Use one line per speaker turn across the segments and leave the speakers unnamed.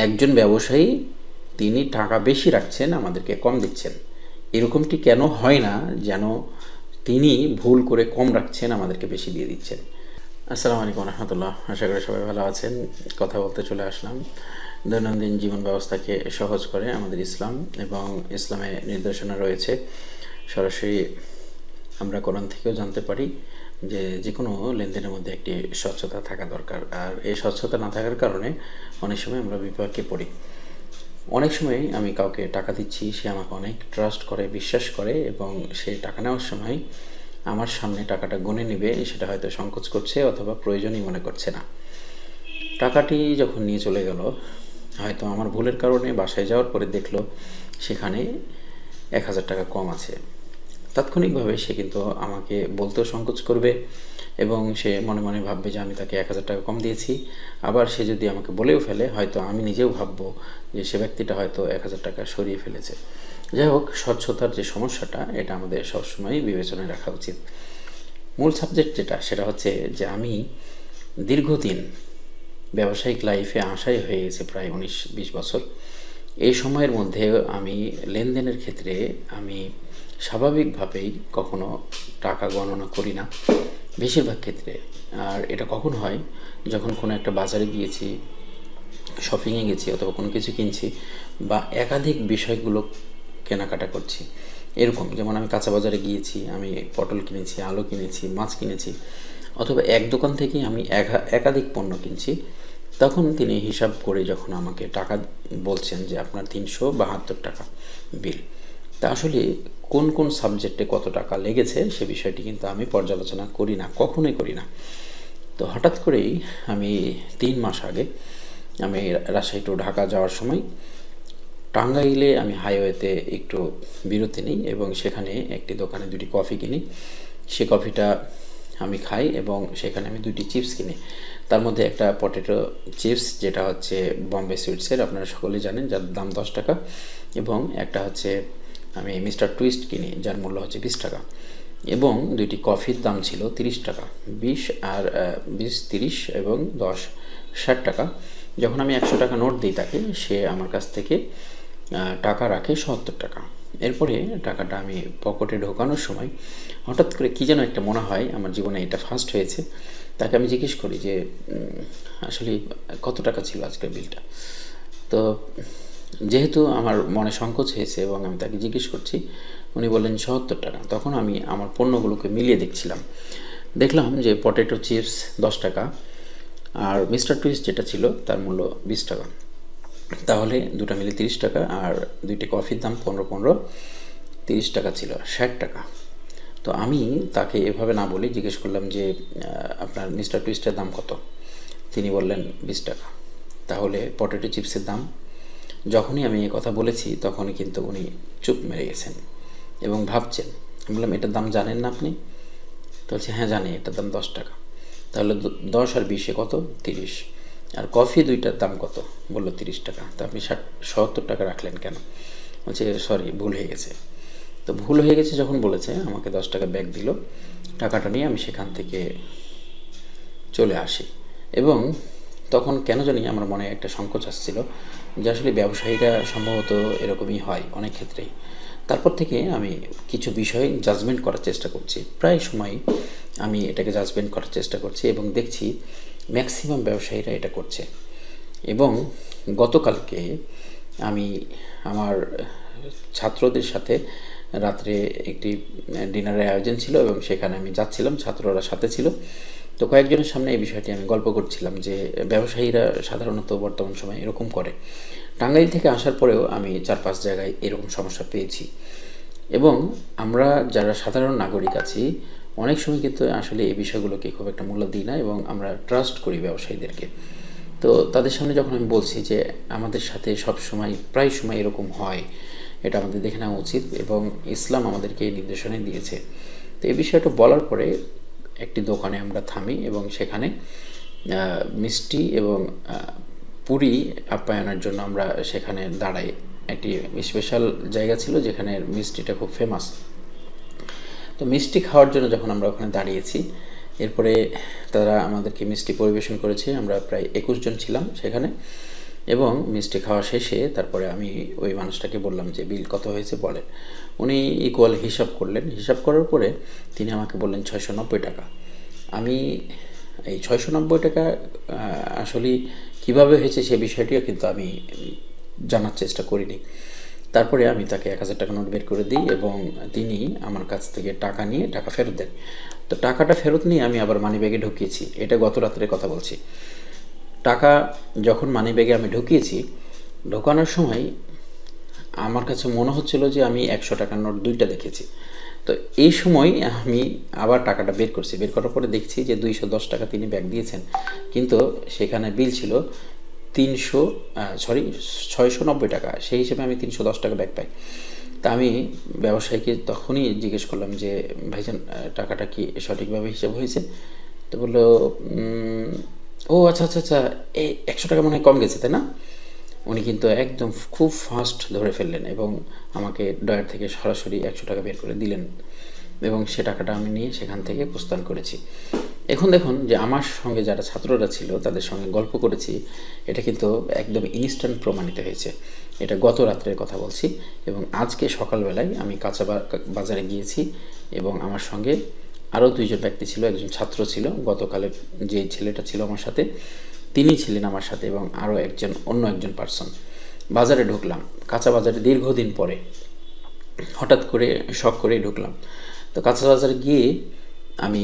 একজন ব্যবসায়ী তিনি টাকা বেশি রাখছেন, আমাদেরকে কম দিচ্ছেন। এরকমটি কেন হয় না যেন তিনি ভুল করে কম রাখছেন, আমাদেরকে বেশি দিয়ে দিচ্ছেন? আসসালামু আলাইকুম রহমতুল্লাহ। আশা করি সবাই ভালো আছেন। কথা বলতে চলে আসলাম দৈনন্দিন জীবন ব্যবস্থাকে সহজ করে আমাদের ইসলাম, এবং ইসলামে নির্দেশনা রয়েছে সরাসরি আমরা কোরআন থেকেও জানতে পারি যে যে কোনো লেনদেনের মধ্যে একটি স্বচ্ছতা থাকা দরকার। আর এই স্বচ্ছতা না থাকার কারণে অনেক সময় আমরা বিপাকে পড়ি। অনেক সময় আমি কাউকে টাকা দিচ্ছি, সে আমাকে অনেক ট্রাস্ট করে, বিশ্বাস করে, এবং সে টাকা নেওয়ার সময় আমার সামনে টাকাটা গুনে নেবে সেটা হয়তো সংকোচ করছে অথবা প্রয়োজনই মনে করছে না। টাকাটি যখন নিয়ে চলে গেল, হয়তো আমার ভুলের কারণে বাসায় যাওয়ার পরে দেখলো সেখানে 1000 টাকা কম আছে। তাৎক্ষণিকভাবে সে কিন্তু আমাকে বলতেও সংকোচ করবে, এবং সে মনে মনে ভাববে যে আমি তাকে 1000 টাকা কম দিয়েছি। আবার সে যদি আমাকে বলেও ফেলে, হয়তো আমি নিজেও ভাববো যে সে ব্যক্তিটা হয়তো 1000 টাকা সরিয়ে ফেলেছে। যাই হোক, স্বচ্ছতার যে সমস্যাটা, এটা আমাদের সবসময় বিবেচনায় রাখা উচিত। মূল সাবজেক্ট যেটা, সেটা হচ্ছে যে আমি দীর্ঘদিন ব্যবসায়িক লাইফে আশাই হয়ে গেছে প্রায় 19-20 বছর। এই সময়ের মধ্যে আমি লেনদেনের ক্ষেত্রে আমি স্বাভাবিকভাবেই কখনো টাকা গণনা করি না বেশিরভাগ ক্ষেত্রে। আর এটা কখন হয়, যখন কোনো একটা বাজারে গিয়েছি, শপিংয়ে গেছি, অথবা কোনো কিছু কিনছি, বা একাধিক বিষয়গুলো কেনাকাটা করছি। এরকম যেমন আমি কাঁচা বাজারে গিয়েছি, আমি পটল কিনেছি, আলু কিনেছি, মাছ কিনেছি, অথবা এক দোকান থেকে আমি একাধিক পণ্য কিনছি। তখন তিনি হিসাব করে যখন আমাকে টাকা বলছেন যে আপনার 372 টাকা বিল, তা আসলে কোন কোন সাবজেক্টে কত টাকা লেগেছে সে বিষয়টি কিন্তু আমি পর্যালোচনা করি না, কখনোই করি না। তো হঠাৎ করেই আমি 3 মাস আগে আমি রাজশাহী টু ঢাকা যাওয়ার সময় টাঙ্গাইলে আমি হাইওয়েতে একটু বিরতি নিই, এবং সেখানে একটি দোকানে 2টি কফি কিনি। সে কফিটা আমি খাই, এবং সেখানে আমি 2টি চিপস কিনি। তার মধ্যে একটা পটেটো চিপস, যেটা হচ্ছে বম্বে সুইটসের, আপনারা সকলেই জানেন, যার দাম 10 টাকা, এবং একটা হচ্ছে আমি মিস্টার টুইস্ট কিনি, যার মূল্য হচ্ছে 20 টাকা। এবং 2টি কফির দাম ছিল 30 টাকা, 20 আর 20, 30 এবং 10, 60 টাকা। যখন আমি 100 টাকা নোট দিই তাকে, সে আমার কাছ থেকে টাকা রাখে 70 টাকা। এরপরে টাকাটা আমি পকেটে ঢোকানোর সময় হঠাৎ করে কী যেন একটা মনে হয়, আমার জীবনে এটা ফার্স্ট হয়েছে। তাকে আমি জিজ্ঞেস করি যে আসলে কত টাকা ছিল আজকের বিলটা। তো যেহেতু আমার মনে সংকোচ হয়েছে এবং আমি তাকে জিজ্ঞেস করছি, উনি বললেন 70 টাকা। তখন আমি আমার পণ্যগুলোকে মিলিয়ে দেখছিলাম, দেখলাম যে পটেটো চিপস 10 টাকা, আর মিস্টার টুইস্ট যেটা ছিল তার মূল্য 20 টাকা। তাহলে দুটো মিলে 30 টাকা, আর 2টি কফির দাম 15, 30 টাকা ছিল 60 টাকা। তো আমি তাকে এভাবে না বলে জিজ্ঞেস করলাম যে আপনার মিস্টার টুইস্টের দাম কত? তিনি বললেন 20 টাকা। তাহলে পটেটো চিপসের দাম? যখনই আমি এই কথা বলেছি তখনই কিন্তু উনি চুপ মেরে গেছেন এবং ভাবছেন। আমি বললাম, এটার দাম জানেন না আপনি? তো বলছে, হ্যাঁ জানি, এটার দাম 10 টাকা। তাহলে 10 আর 20 কত? 30। আর কফি 2টার দাম কত? বললো 30 টাকা। তো আপনি 70 টাকা রাখলেন কেন? বলছে, সরি, ভুল হয়ে গেছে। তো ভুল হয়ে গেছে যখন বলেছে, আমাকে 10 টাকা ব্যাক দিল। টাকাটা নিয়ে আমি সেখান থেকে চলে আসি, এবং তখন কেন জানি আমার মনে একটা সংকোচ আসছিল যে আসলে ব্যবসায়ীরা সম্ভবত এরকমই হয় অনেক ক্ষেত্রেই। তারপর থেকে আমি কিছু বিষয় জাজমেন্ট করার চেষ্টা করছি, প্রায় সময় আমি এটাকে জাজমেন্ট করার চেষ্টা করছি, এবং দেখছি ম্যাক্সিমাম ব্যবসায়ীরা এটা করছে। এবং গতকালকে আমি আমার ছাত্রদের সাথে রাত্রে একটি ডিনারের আয়োজন ছিল, এবং সেখানে আমি যাচ্ছিলাম, ছাত্ররা সাথে ছিল। তো কয়েকজনের সামনে এই বিষয়টি আমি গল্প করছিলাম যে ব্যবসায়ীরা সাধারণত বর্তমান সময়ে এরকম করে। টাঙ্গাইল থেকে আসার পরেও আমি 4-5 জায়গায় এরকম সমস্যা পেয়েছি। এবং আমরা যারা সাধারণ নাগরিক আছি, অনেক সময় কিন্তু আসলে এই বিষয়গুলোকে খুব একটা মূল্য দিই না, এবং আমরা ট্রাস্ট করি ব্যবসায়ীদেরকে। তো তাদের সামনে যখন আমি বলছি যে আমাদের সাথে সব সময়, প্রায় সময় এরকম হয়, এটা আমাদের দেখে নেওয়া উচিত, এবং ইসলাম আমাদেরকে এই নির্দেশনা দিয়েছে। তো এই বিষয়টা বলার পরে একটি দোকানে আমরা থামি, এবং সেখানে মিষ্টি এবং পুরি আপ্যায়নের জন্য আমরা সেখানে দাঁড়াই। একটি স্পেশাল জায়গা ছিল যেখানে মিষ্টিটা খুব ফেমাস। তো মিষ্টি খাওয়ার জন্য যখন আমরা ওখানে দাঁড়িয়েছি, এরপরে তারা আমাদেরকে মিষ্টি পরিবেশন করেছে। আমরা প্রায় 21 জন ছিলাম সেখানে। এবং মিষ্টি খাওয়া শেষে তারপরে আমি ওই মানুষটাকে বললাম যে বিল কত হয়েছে বলেন। উনি ইকুয়াল হিসাব করলেন। হিসাব করার পরে তিনি আমাকে বললেন 690 টাকা। আমি এই 690 টাকা আসলে কীভাবে হয়েছে সে বিষয়টিও কিন্তু আমি জানার চেষ্টা করিনি। তারপরে আমি তাকে 1000 টাকা নোট বের করে দিই এবং তিনি আমার কাছ থেকে টাকা নিয়ে টাকা ফেরত দেন। তো টাকাটা ফেরত নিয়ে আমি আবার মানিব্যাগে ঢুকিয়েছি। এটা গত রাত্রের কথা বলছি। টাকা যখন মানিব্যাগে আমি ঢুকিয়েছি, ঢোকানোর সময় আমার কাছে মনে হচ্ছিল যে আমি 100 টাকার নোট 2টা দেখেছি। তো এই সময় আমি আবার টাকাটা বের করছি। বের করার পরে দেখছি যে 210 টাকা তিনি ব্যাক দিয়েছেন, কিন্তু সেখানে বিল ছিল 690 টাকা। সেই হিসেবে আমি 310 টাকা ব্যাক পাই। তা আমি ব্যবসায়ীকে তখনই জিজ্ঞেস করলাম যে ভাইজান, টাকাটা কি সঠিকভাবে হিসাব হয়েছে? তো বললো ও আচ্ছা আচ্ছা আচ্ছা, এই 100 টাকা মনে হয় কম গেছে, তাই না? উনি কিন্তু একদম খুব ফাস্ট ধরে ফেললেন এবং আমাকে ডয়ার থেকে সরাসরি 100 টাকা বের করে দিলেন এবং সে টাকাটা আমি নিয়ে সেখান থেকে প্রস্থান করেছি। এখন দেখুন যে আমার সঙ্গে যারা ছাত্ররা ছিল তাদের সঙ্গে গল্প করেছি, এটা কিন্তু একদম ইনস্ট্যান্ট প্রমাণিত হয়েছে। এটা গত রাত্রের কথা বলছি এবং আজকে সকালবেলায় আমি কাঁচা বাজারে গিয়েছি এবং আমার সঙ্গে আরও 2জন ব্যক্তি ছিল। একজন ছাত্র ছিল, গতকালের যে ছেলেটা ছিল আমার সাথে তিনি ছিলেন আমার সাথে, এবং আরও অন্য একজন পার্সন। বাজারে ঢুকলাম, কাঁচা বাজারে দীর্ঘদিন পরে হঠাৎ করে শখ করেই ঢুকলাম। তো কাঁচা বাজারে গিয়ে আমি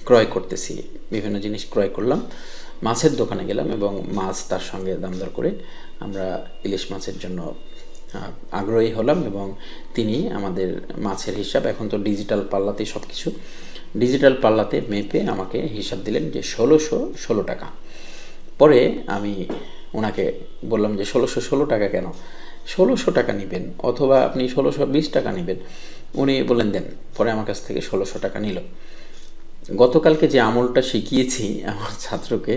ক্রয় করতেছি, বিভিন্ন জিনিস ক্রয় করলাম। মাছের দোকানে গেলাম এবং মাছ তার সঙ্গে দাম দর করে আমরা ইলিশ মাছের জন্য আগ্রহী হলাম এবং তিনি আমাদের মাছের হিসাব, এখন তো ডিজিটাল পাল্লাতেই সব কিছু, ডিজিটাল পাল্লাতে মেপে আমাকে হিসাব দিলেন যে 1616 টাকা। পরে আমি ওনাকে বললাম যে 1616 টাকা কেন? 1600 টাকা নেবেন অথবা আপনি 1620 টাকা নেবেন। উনি বললেন দেন। পরে আমার কাছ থেকে 1600 টাকা নিল। গতকালকে যে আমলটা শিখিয়েছি আমার ছাত্রকে,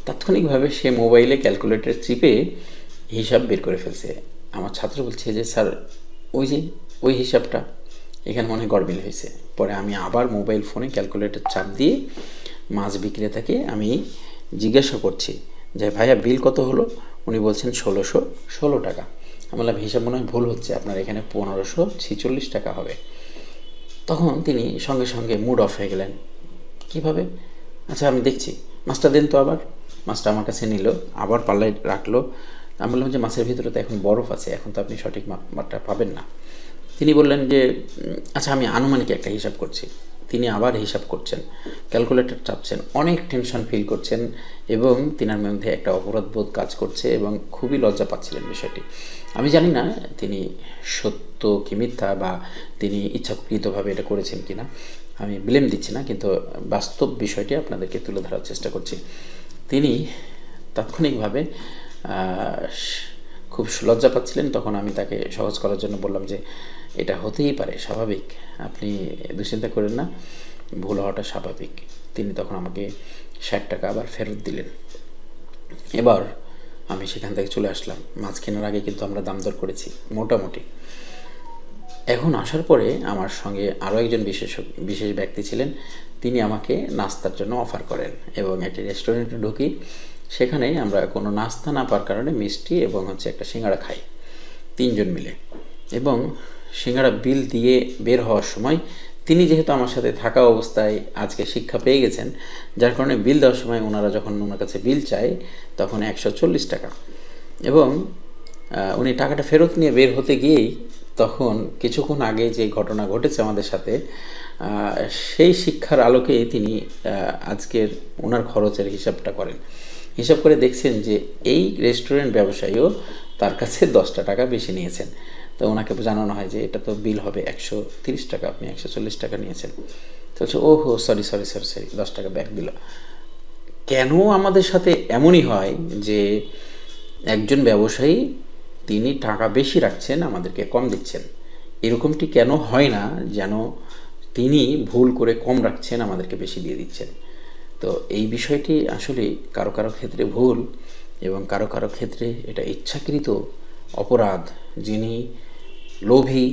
তাৎক্ষণিকভাবে সে মোবাইলে ক্যালকুলেটর চিপে হিসাব বের করে ফেলছে। আমার ছাত্র বলছে যে স্যার, ওই হিসাবটা এখানে মনে হয় গড়মিল হয়েছে। পরে আমি আবার মোবাইল ফোনে ক্যালকুলেটর চাপ দিয়ে মাছ বিক্রেতাকে আমি জিজ্ঞাসা করছি যে ভাইয়া বিল কত হলো? উনি বলছেন 1616 টাকা। আমি বললাম হিসাব মনে হয় ভুল হচ্ছে, আপনার এখানে 1546 টাকা হবে। তখন তিনি সঙ্গে সঙ্গে মুড অফ হয়ে গেলেন। কীভাবে? আচ্ছা আমি দেখছি, মাছটা দেন তো। আবার মাছটা আমার কাছে নিল, আবার পাল্লায় রাখলো। আমি বললাম যে মাছের ভিতরে তো এখন বরফ আছে, এখন তো আপনি সঠিক মাত্রা পাবেন না। তিনি বললেন যে আচ্ছা আমি আনুমানিক একটা হিসাব করছি। তিনি আবার হিসাব করছেন, ক্যালকুলেটর চাপছেন, অনেক টেনশন ফিল করছেন এবং তিনার মধ্যে একটা অপরাধবোধ কাজ করছে এবং খুবই লজ্জা পাচ্ছিলেন বিষয়টি। আমি জানি না তিনি সত্য কি মিথ্যা বা তিনি ইচ্ছাকৃতভাবে এটা করেছেন কি না, আমি ব্লেম দিচ্ছি না, কিন্তু বাস্তব বিষয়টি আপনাদেরকে তুলে ধরার চেষ্টা করছি। তিনি তাৎক্ষণিকভাবে খুব লজ্জা পাচ্ছিলেন। তখন আমি তাকে সহজ করার জন্য বললাম যে এটা হতেই পারে, স্বাভাবিক, আপনি দুশ্চিন্তা করেন না, ভুল হওয়াটা স্বাভাবিক। তিনি তখন আমাকে 60 টাকা আবার ফেরত দিলেন। এবার আমি সেখান থেকে চলে আসলাম। মাছ কেনার আগে কিন্তু আমরা দাম দর করেছি মোটামুটি। এখন আসার পরে আমার সঙ্গে আরও একজন বিশেষ ব্যক্তি ছিলেন। তিনি আমাকে নাস্তার জন্য অফার করেন এবং একটি রেস্টুরেন্টে ঢুকি। সেখানে আমরা কোনো নাস্তা না পাওয়ার কারণে মিষ্টি এবং একটা সিঙ্গাড়া খাই 3 জন মিলে। এবং সিঙ্গাড়া বিল দিয়ে বের হওয়ার সময় তিনি যেহেতু আমার সাথে থাকা অবস্থায় আজকে শিক্ষা পেয়ে গেছেন, যার কারণে বিল দেওয়ার সময় ওনারা যখন ওনার কাছে বিল চায় তখন 140 টাকা, এবং উনি টাকাটা ফেরত নিয়ে বের হতে গিয়েই তখন কিছুক্ষণ আগে যে ঘটনা ঘটেছে আমাদের সাথে, সেই শিক্ষার আলোকেই তিনি আজকের ওনার খরচের হিসাবটা করেন। হিসাব করে দেখছেন যে এই রেস্টুরেন্ট ব্যবসায়ীও তার কাছে 10টা টাকা বেশি নিয়েছেন। তো ওনাকে জানানো হয় যে এটা তো বিল হবে 130 টাকা, আপনি 140 টাকা নিয়েছেন। তো বলছে ওহো সরি 10 টাকা ব্যাক দিল। কেন আমাদের সাথে এমনই হয় যে একজন ব্যবসায়ী তিনি টাকা বেশি রাখছেন, আমাদেরকে কম দিচ্ছেন? এরকমটি কেন হয় না যেন তিনি ভুল করে কম রাখছেন, আমাদেরকে বেশি দিয়ে দিচ্ছেন? তো এই বিষয়টি আসলে কারো কারো ক্ষেত্রে ভুল এবং কারো কারো ক্ষেত্রে এটা ইচ্ছাকৃত অপরাধ। যিনি লোভী,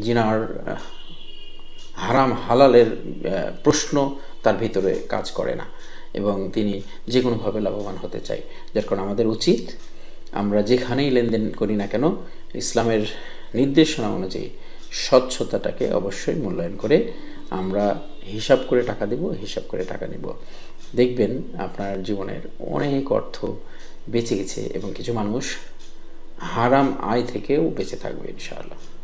যিনার হারাম হালালের প্রশ্ন তার ভিতরে কাজ করে না এবং তিনি যে কোনোভাবে লাভবান হতে চায়। যার কারণে আমাদের উচিত আমরা যেখানেই লেনদেন করি না কেন ইসলামের নির্দেশনা অনুযায়ী স্বচ্ছতাটাকে অবশ্যই মূল্যায়ন করে আমরা হিসাব করে টাকা দেব, হিসাব করে টাকা নেব। দেখবেন আপনার জীবনের অনেক অর্থ বেঁচে গেছে এবং কিছু মানুষ হারাম আয় থেকেও বেঁচে থাকবে ইনশাআল্লাহ।